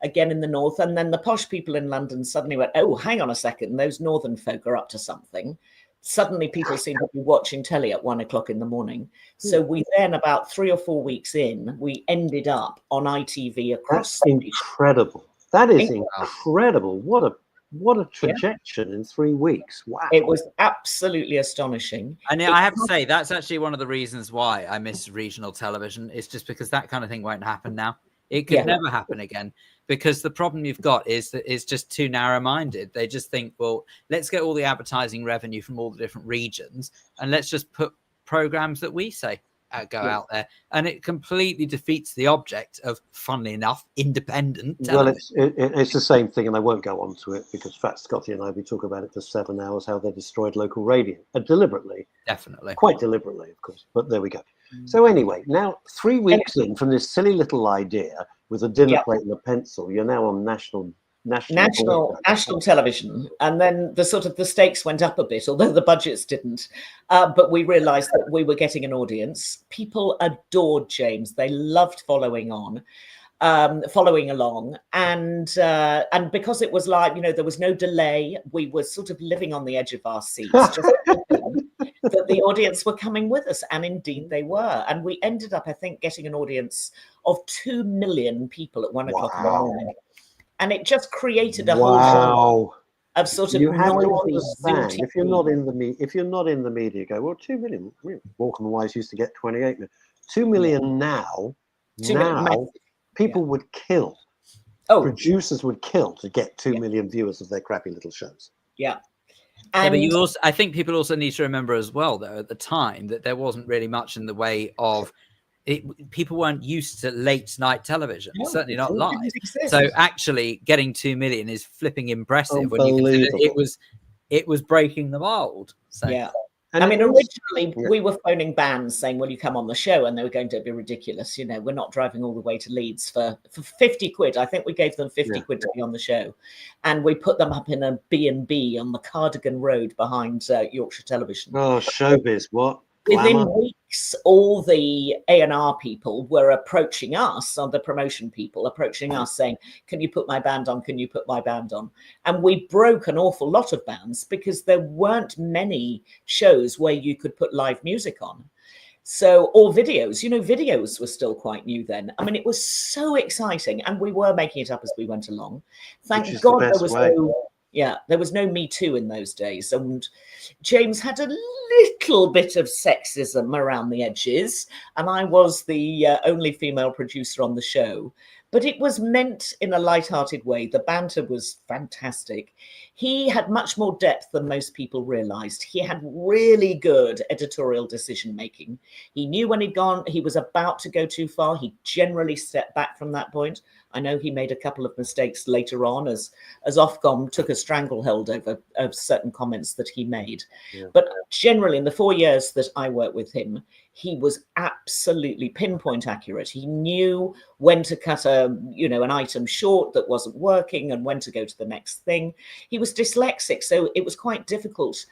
again in the north. And then the posh people in London suddenly went, oh, hang on a second, those northern folk are up to something. Suddenly people seem to be watching telly at 1 o'clock in the morning. So we then, about 3 or 4 weeks in, we ended up on ITV across. That's incredible. That is incredible. What a trajectory in 3 weeks. Wow. It was absolutely astonishing. And I have to say, that's actually one of the reasons why I miss regional television. It's just because that kind of thing won't happen now. It could never happen again, because the problem you've got is that it's just too narrow-minded. They just think, well, let's get all the advertising revenue from all the different regions, and let's just put programs that we say go out there. And it completely defeats the object of, funnily enough, independent television. Well, it's the same thing, and I won't go on to it, because Fat Scotty and I, we talk about it for 7 hours, how they destroyed local radio. Deliberately. Definitely. Quite deliberately, of course. But there we go. So anyway, now 3 weeks in from this silly little idea with a dinner plate and a pencil, you're now on national television. And then the stakes went up a bit, although the budgets didn't. But we realized that we were getting an audience. People adored James. They loved following along. And because it was like, there was no delay, we were sort of living on the edge of our seats, just hoping that the audience were coming with us. And indeed they were. And we ended up, I think, getting an audience of 2 million people at 1 o'clock in the morning. And it just created a whole of sort of you have to understand, if you're not in the media, you go, well, 2 million. Walkham and Wise used to get 28 million. 2 million now. People would kill. Producers would kill to get 2 million viewers of their crappy little shows. Yeah. But I think people also need to remember as well, though, at the time that there wasn't really much in the way of people weren't used to late night television, certainly not live. So actually getting 2 million is flipping impressive when you consider it was breaking the mold. So yeah. And originally we were phoning bands saying, will you come on the show? And they were going to be ridiculous. We're not driving all the way to Leeds for 50 quid. I think we gave them 50 quid to be on the show. And we put them up in a B&B on the Cardigan Road behind Yorkshire Television. Oh, showbiz, what? Within weeks, all the A&R people were approaching us, or the promotion people approaching us saying, can you put my band on? Can you put my band on? And we broke an awful lot of bands because there weren't many shows where you could put live music on. So, or videos, videos were still quite new then. I mean, it was so exciting, and we were making it up as we went along. Thank God there was there was no Me Too in those days. And James had a little bit of sexism around the edges. And I was the only female producer on the show. But it was meant in a light-hearted way. The banter was fantastic. He had much more depth than most people realized. He had really good editorial decision-making. He knew when he was about to go too far. He generally stepped back from that point. I know he made a couple of mistakes later on as Ofcom took a stranglehold over certain comments that he made. Yeah. But generally, in the 4 years that I worked with him, he was absolutely pinpoint accurate. He knew when to cut an item short that wasn't working and when to go to the next thing. He was dyslexic, so it was quite difficult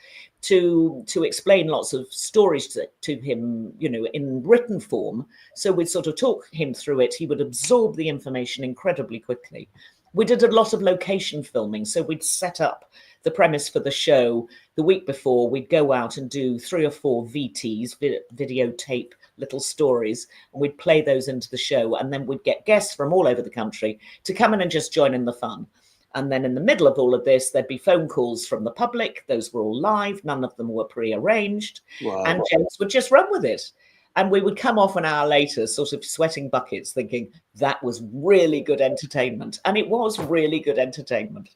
to explain lots of stories to him, in written form. So we'd sort of talk him through it. He would absorb the information incredibly quickly. We did a lot of location filming. So we'd set up the premise for the show the week before. We'd go out and do 3 or 4 VTs, videotape little stories, and we'd play those into the show. And then we'd get guests from all over the country to come in and just join in the fun. And then in the middle of all of this, there'd be phone calls from the public. Those were all live. None of them were pre-arranged. Wow. And James would just run with it. And we would come off an hour later, sort of sweating buckets, thinking that was really good entertainment. And it was really good entertainment.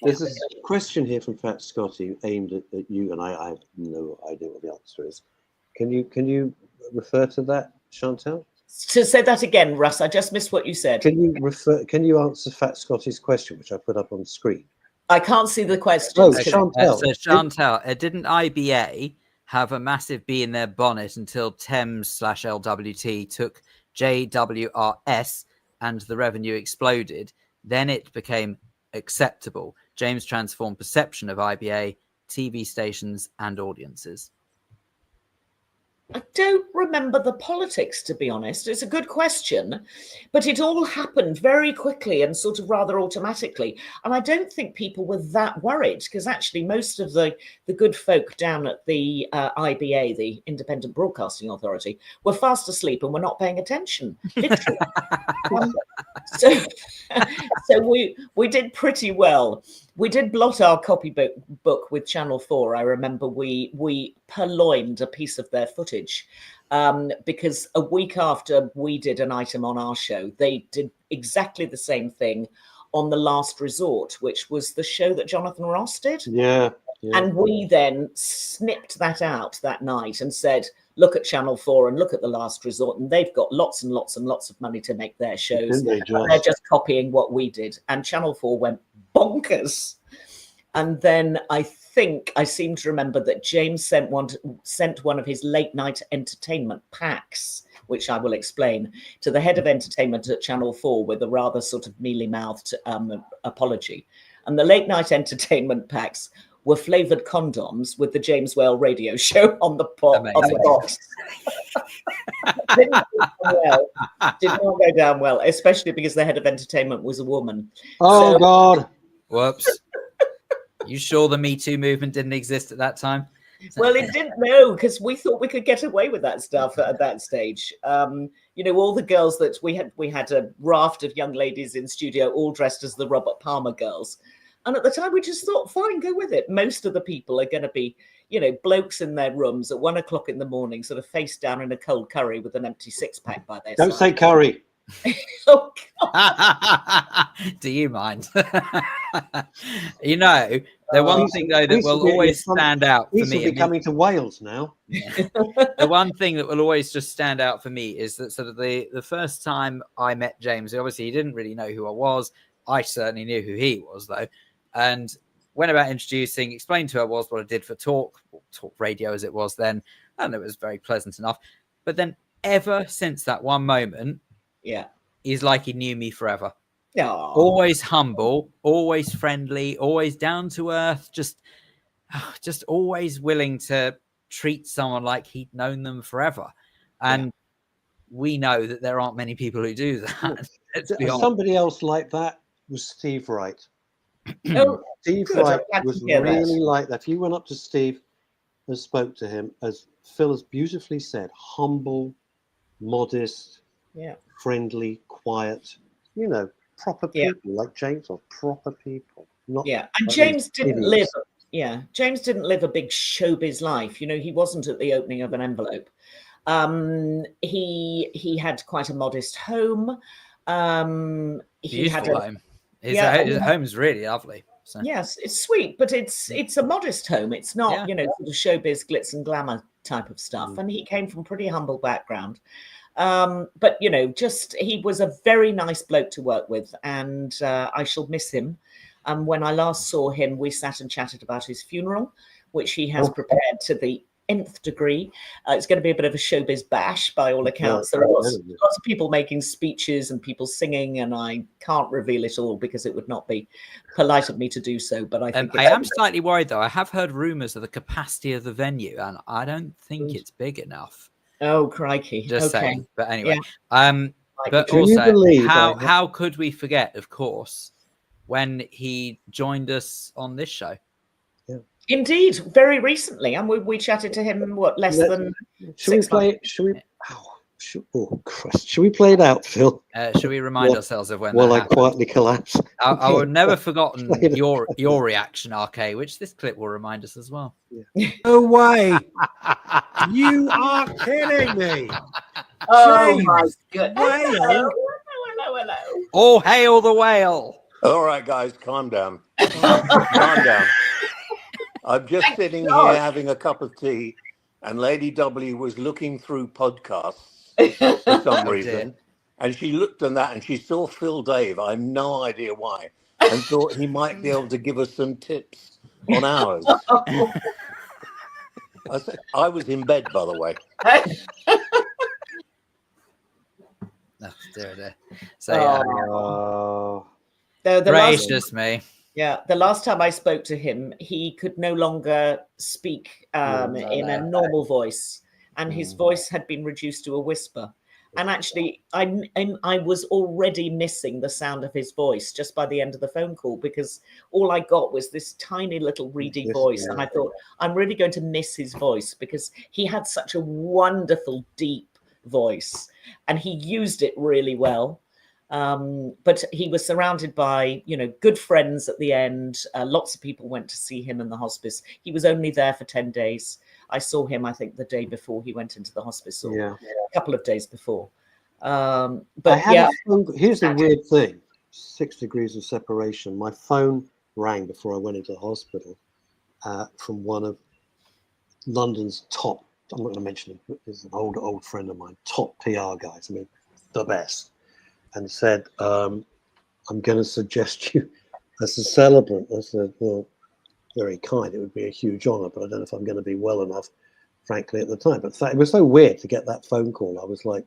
There's a question here from Fat Scotty aimed at you, and I have no idea what the answer is. Can you refer to that, Chantal? To say that again, Russ, I just missed what you said. Can you answer Fat Scotty's question, which I put up on the screen? I can't see the question. Oh, Chantal. So Chantal, didn't IBA have a massive bee in their bonnet until Thames/LWT took JWRS and the revenue exploded? Then it became acceptable. James transformed perception of IBA, TV stations and audiences. I don't remember the politics, to be honest. It's a good question, but it all happened very quickly and sort of rather automatically. And I don't think people were that worried, because actually most of the good folk down at the IBA, the Independent Broadcasting Authority, were fast asleep and were not paying attention, literally. So we did pretty well. We did blot our copybook with Channel 4. I remember we purloined a piece of their footage because a week after we did an item on our show, they did exactly the same thing on The Last Resort, which was the show that Jonathan Ross did. Yeah. And we then snipped that out that night and said, look at Channel 4 and look at The Last Resort, and they've got lots and lots and lots of money to make their shows. They're just copying what we did. And Channel 4 went bonkers. And then I think I seem to remember that James sent one of his late night entertainment packs, which I will explain, to the head of entertainment at Channel 4 with a rather sort of mealy-mouthed apology. And the late night entertainment packs were flavoured condoms with the James Whale radio show on the box. Did not go down well, especially because the head of entertainment was a woman. Oh, God. Whoops. You sure the Me Too movement didn't exist at that time? Well, it didn't, no, because we thought we could get away with that stuff at that stage. You know, all the girls that we had a raft of young ladies in studio, all dressed as the Robert Palmer girls. And at the time, we just thought, fine, go with it. Most of the people are going to be, you know, blokes in their rooms at 1 o'clock in the morning, sort of face down in a cold curry with an empty six-pack by their side. Don't say curry. Oh, God. Do you mind? You know, the one thing, though, that will always stand out for me. Be coming to Wales now. The one thing that will always just stand out for me is that sort of the first time I met James, obviously he didn't really know who I was. I certainly knew who he was, though. And went about introducing, explained to her what I did for talk radio as it was then. And it was very pleasant enough. But then ever since that one moment, he's like he knew me forever. Aww. Always humble, always friendly, always down to earth, just always willing to treat someone like he'd known them forever. And we know that there aren't many people who do that. Somebody else like that was Steve Wright. Steve good. Wright was really like that. If you went up to Steve and spoke to him, as Phil has beautifully said, humble, modest, friendly, quiet, you know, proper people like James are proper people. Not and James didn't live. James didn't live a big showbiz life. You know, he wasn't at the opening of an envelope. He had quite a modest home. He had a home. His home's really lovely. So. Yes, it's sweet, but it's a modest home. It's not, you know, sort of showbiz, glitz and glamour type of stuff. And he came from a pretty humble background. But, you know, he was a very nice bloke to work with, and I shall miss him. When I last saw him, we sat and chatted about his funeral, which he has prepared to the nth degree. It's going to be a bit of a showbiz bash by all accounts. There are lots of people making speeches and people singing, and I can't reveal it all because it would not be polite of me to do so. But I think I am slightly worried, though. I have heard rumours of the capacity of the venue, and I don't think it's big enough. Oh, crikey. Just saying. But anyway, but also, how could we forget, of course, when he joined us on this show? Indeed, very recently, and we chatted to him. Less than 6 months? Should we play it out, Phil? Should we remind ourselves of when? While I quietly collapse. I would never forgotten your reaction, RK, which this clip will remind us as well. No way! You are kidding me! Oh James, my goodness! Hello. All hail the whale! All right, guys, calm down. Calm down. I'm just sitting here having a cup of tea, and Lady W was looking through podcasts for some reason, and she looked at that and she saw Phil Dave. I have no idea why, and thought he might be able to give us some tips on ours. I was in bed, by the way. Oh, dear. So, gracious me. Yeah, the last time I spoke to him, he could no longer speak in a normal voice, and his voice had been reduced to a whisper. And actually, I was already missing the sound of his voice just by the end of the phone call, because all I got was this tiny little reedy voice. And I thought, I'm really going to miss his voice, because he had such a wonderful, deep voice, and he used it really well. But he was surrounded by, you know, good friends at the end. Lots of people went to see him in the hospice. He was only there for 10 days. I saw him, I think, the day before he went into the hospice, or a couple of days before. But here's the weird thing: 6 degrees of separation. My phone rang before I went into the hospital from one of London's top. I'm not going to mention him. He's an old friend of mine. Top PR guys. I mean, the best. And said, I'm going to suggest you as a celebrant. I said, well, very kind. It would be a huge honour, but I don't know if I'm going to be well enough, frankly, at the time. But it was so weird to get that phone call. I was like,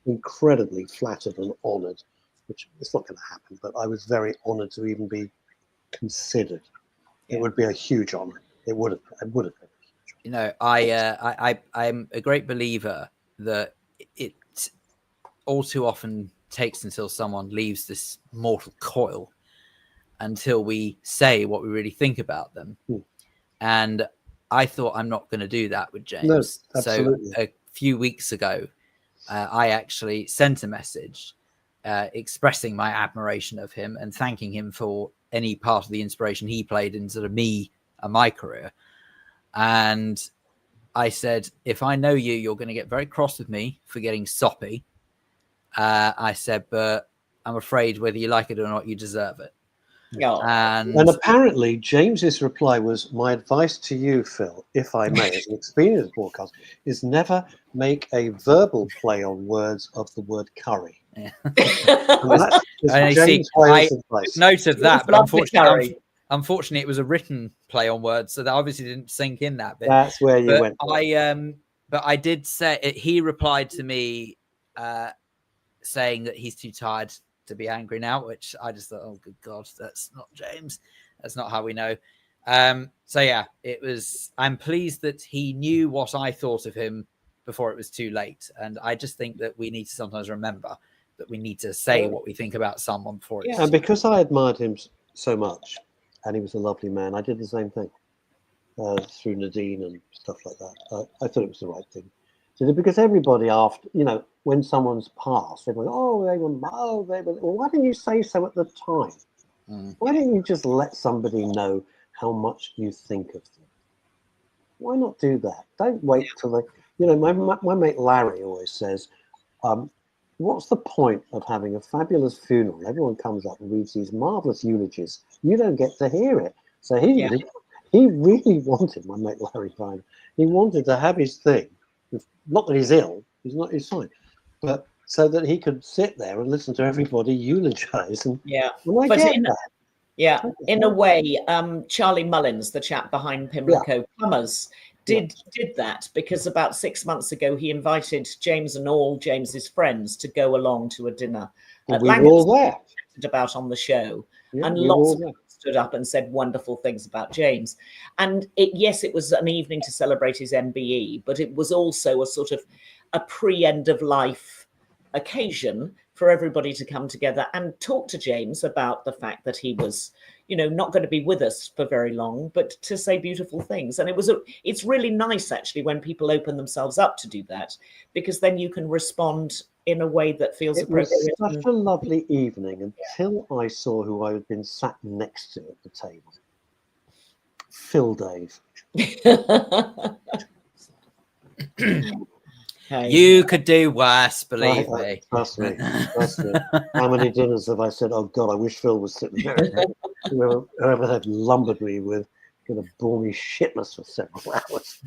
incredibly flattered and honoured, which it's not going to happen. But I was very honoured to even be considered. It would be a huge honour. It would have been. You know, I'm a great believer that it all too often takes until someone leaves this mortal coil until we say what we really think about them. And I thought, I'm not going to do that with James. No, absolutely. So a few weeks ago, I actually sent a message expressing my admiration of him and thanking him for any part of the inspiration he played in sort of me and my career. And I said, if I know you, you're going to get very cross with me for getting soppy. I said, but I'm afraid whether you like it or not, you deserve it. And apparently James's reply was, my advice to you, Phil, if I may, as an experienced broadcast, is never make a verbal play on words of the word curry. Yeah. I noted that, but unfortunately it was a written play on words, so that obviously didn't sink in that bit. That's where you went. But I did say it, he replied to me saying that he's too tired to be angry now, which I just thought, oh good God, that's not James. That's not how we know. So yeah, it was, I'm pleased that he knew what I thought of him before it was too late. And I just think that we need to sometimes remember that we need to say what we think about someone before it's and because I admired him so much and he was a lovely man, I did the same thing through Nadine and stuff like that. I thought it was the right thing to do, because everybody after, you know, when someone's passed, everyone, well, why didn't you say so at the time? Why didn't you just let somebody know how much you think of them? Why not do that? Don't wait till they, you know, my mate Larry always says, what's the point of having a fabulous funeral? Everyone comes up and reads these marvelous eulogies. You don't get to hear it. So he really wanted, my mate Larry Vine, he wanted to have his thing. Not that he's ill, he's fine, but so that he could sit there and listen to everybody eulogize. And in a way, Charlie Mullins, the chap behind Pimlico Plumbers, did that, because about 6 months ago he invited James and all James's friends to go along to a dinner. We were all there. About on the show, and lots of people stood up and said wonderful things about James. And it was an evening to celebrate his MBE, but it was also a sort of a pre-end of life occasion for everybody to come together and talk to James about the fact that he was, you know, not going to be with us for very long, but to say beautiful things. And it's really nice actually when people open themselves up to do that, because then you can respond in a way that feels appropriate. It was such a lovely evening until I saw who I had been sat next to at the table. Phil Dave. You could do worse, believe me. Trust me. How many dinners have I said, oh God, I wish Phil was sitting there. Whoever had lumbered me with going to bore me shitless for several hours.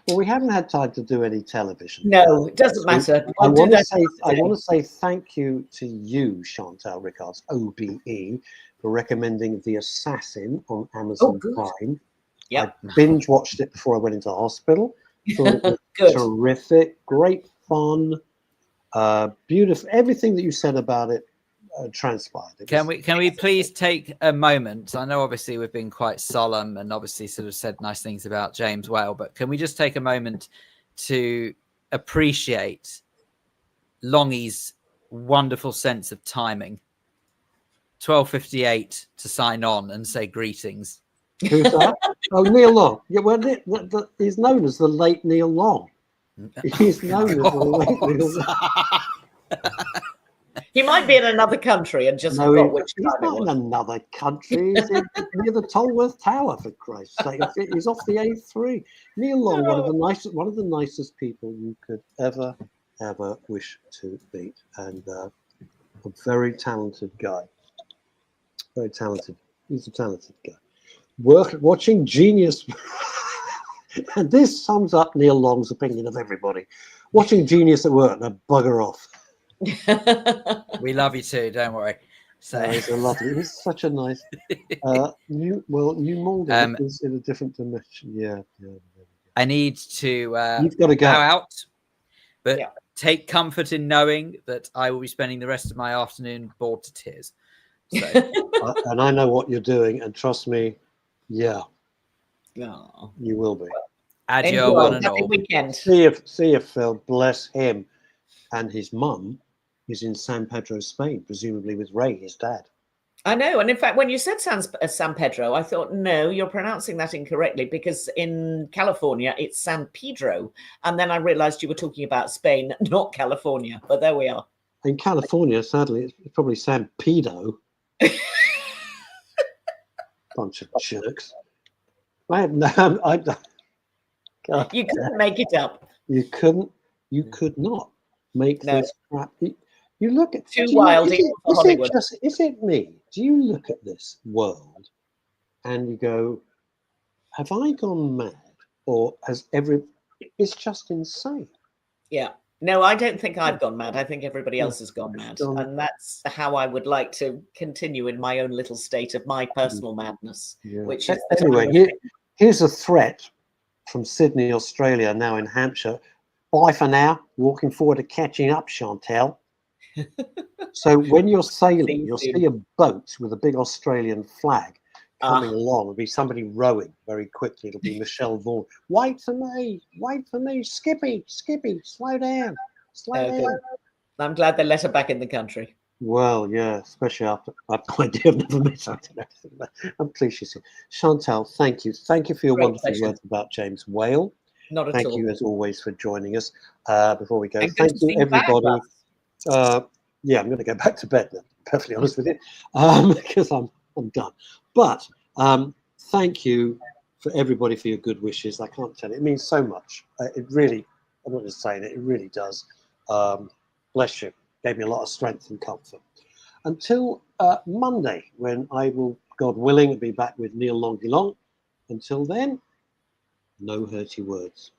Well, we haven't had time to do any television. No, it doesn't matter. I want to say thank you to you, Chantal Rickards OBE, for recommending The Assassin on Amazon Prime. I binge watched it before I went into hospital. Thought it was terrific, great fun, beautiful. Everything that you said about it transpired. Can we please take a moment? I know obviously we've been quite solemn and obviously sort of said nice things about James Whale, but can we just take a moment to appreciate Longy's wonderful sense of timing? 12:58 to sign on and say greetings. Who's that? Oh, Neil Long. Yeah, well, he's known as the late Neil Long. He's known as the late Neil Long. He might be in another country and just forgot which time it was. He's not in another country. He's near the Tolworth Tower, for Christ's sake. He's off the A3. Neil Long, one of the nicest people you could ever wish to meet, and a very talented guy. Very talented. He's a talented guy. Watching Genius, and this sums up Neil Long's opinion of everybody. Watching Genius at work, and bugger off. We love you too, don't worry. So he's a lovely. He's such a nice. New Mulder is in a different dimension. Yeah. I need to. You've got to go out, but take comfort in knowing that I will be spending the rest of my afternoon bored to tears. So, and I know what you're doing, and trust me, you will be. Adieu, one and all. Weekend. See you, Phil. Bless him. And his mum is in San Pedro, Spain, presumably with Ray, his dad. I know. And in fact, when you said San Pedro, I thought, no, you're pronouncing that incorrectly, because in California, it's San Pedro. And then I realized you were talking about Spain, not California. But there we are. In California, sadly, it's probably San Pedro. Bunch of jerks. You couldn't make it up. You could not make this crap. You look at too wild. Is it me? Do you look at this world and you go, have I gone mad? Or it's just insane. Yeah. No, I don't think I've gone mad. I think everybody else has gone mad. And that's how I would like to continue in my own little state of my personal madness. Yeah. Which is anyway, here's a threat from Sydney, Australia, now in Hampshire. Bye for now. Walking forward to catching up, Chantal. So when you're sailing, you'll see a boat with a big Australian flag coming along. It'll be somebody rowing very quickly. It'll be Michelle Vaughan. Wait for me. Skippy, slow down. I'm glad they let her back in the country. Well, yeah, especially after I've never met her. I'm pleased she's here. Chantal, thank you. Thank you for your wonderful words about James Whale. Not at all. Thank you, as always, for joining us. Before we go, thank you, everybody. Yeah, I'm going to go back to bed now, perfectly honest with you, because I'm done. But thank you for everybody for your good wishes. I can't tell you. It means so much. It really, I'm not just saying it, it really does. Bless you. Gave me a lot of strength and comfort. Until Monday, when I will, God willing, be back with Neil Longy Long. Until then, no hurty words.